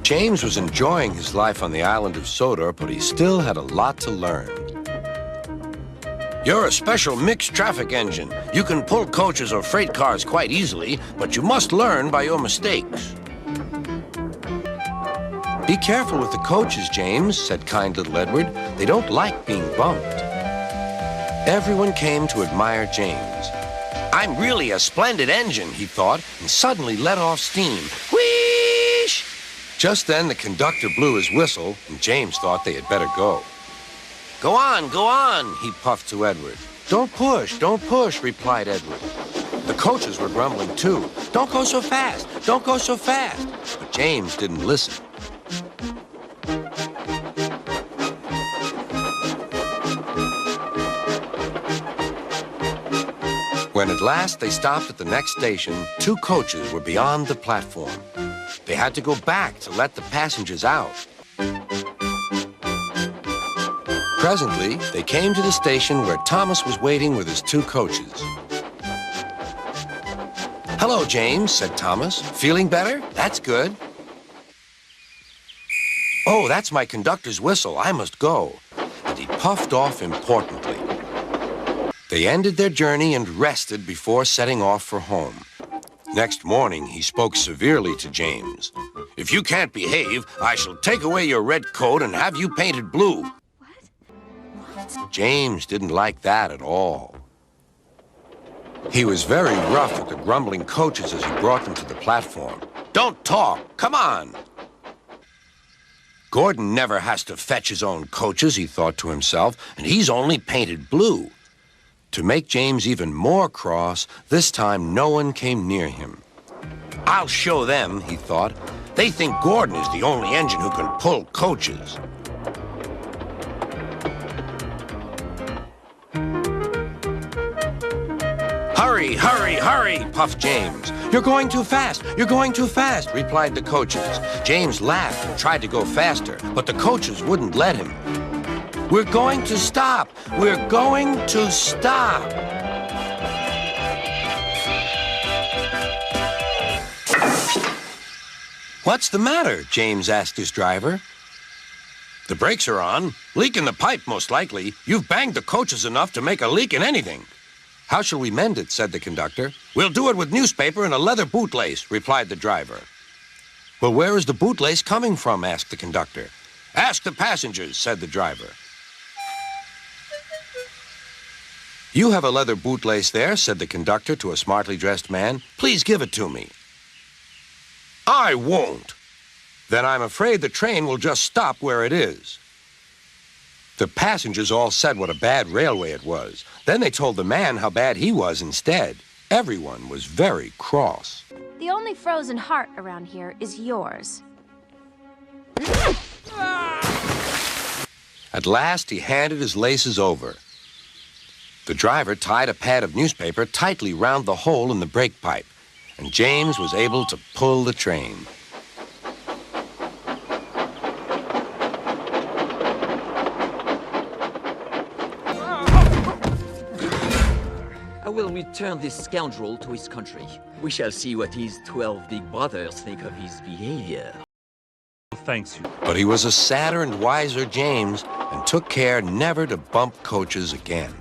James was enjoying his life on the island of Sodor, but he still had a lot to learn. You're a special mixed traffic engine. You can pull coaches or freight cars quite easily, but you must learn by your mistakes. Be careful with the coaches, James, said kind little Edward. They don't like being bumped. Everyone came to admire James. I'm really a splendid engine, he thought, and suddenly let off steam. Whoosh! Just then, the conductor blew his whistle, and James thought they had better go. Go on, he puffed to Edward. Don't push, replied Edward. The coaches were grumbling too. Don't go so fast, don't go so fast. But James didn't listen. When at last they stopped at the next station, two coaches were beyond the platform. They had to go back to let the passengers out. Presently, they came to the station where Thomas was waiting with his two coaches. Hello, James, said Thomas. Feeling better? That's good. Oh, that's my conductor's whistle. I must go. And he puffed off importantly. They ended their journey and rested before setting off for home. Next morning, he spoke severely to James. If you can't behave, I shall take away your red coat and have you painted blue. What? James didn't like that at all. He was very rough with the grumbling coaches as he brought them to the platform. Don't talk, come on. Gordon never has to fetch his own coaches, he thought to himself, and he's only painted blue. To make James even more cross, this time no one came near him. I'll show them, he thought. They think Gordon is the only engine who can pull coaches. Hurry, hurry, hurry, puffed James. You're going too fast, replied the coaches. James laughed and tried to go faster, but the coaches wouldn't let him. We're going to stop. We're going to stop. What's the matter? James asked his driver. The brakes are on. Leak in the pipe, most likely. You've banged the coaches enough to make a leak in anything. How shall we mend it? Said the conductor. We'll do it with newspaper and a leather bootlace, replied the driver. Well, where is the bootlace coming from? Asked the conductor. Ask the passengers, said the driver. You have a leather bootlace there, said the conductor to a smartly dressed man. Please give it to me. I won't. Then I'm afraid the train will just stop where it is. The passengers all said what a bad railway it was. Then they told the man how bad he was instead. Everyone was very cross. The only frozen heart around here is yours. At last, he handed his laces over. The driver tied a pad of newspaper tightly round the hole in the brake pipe, and James was able to pull the train. I will return this scoundrel to his country. We shall see what his 12 big brothers think of his behavior. Thanks you. But he was a sadder and wiser James and took care never to bump coaches again.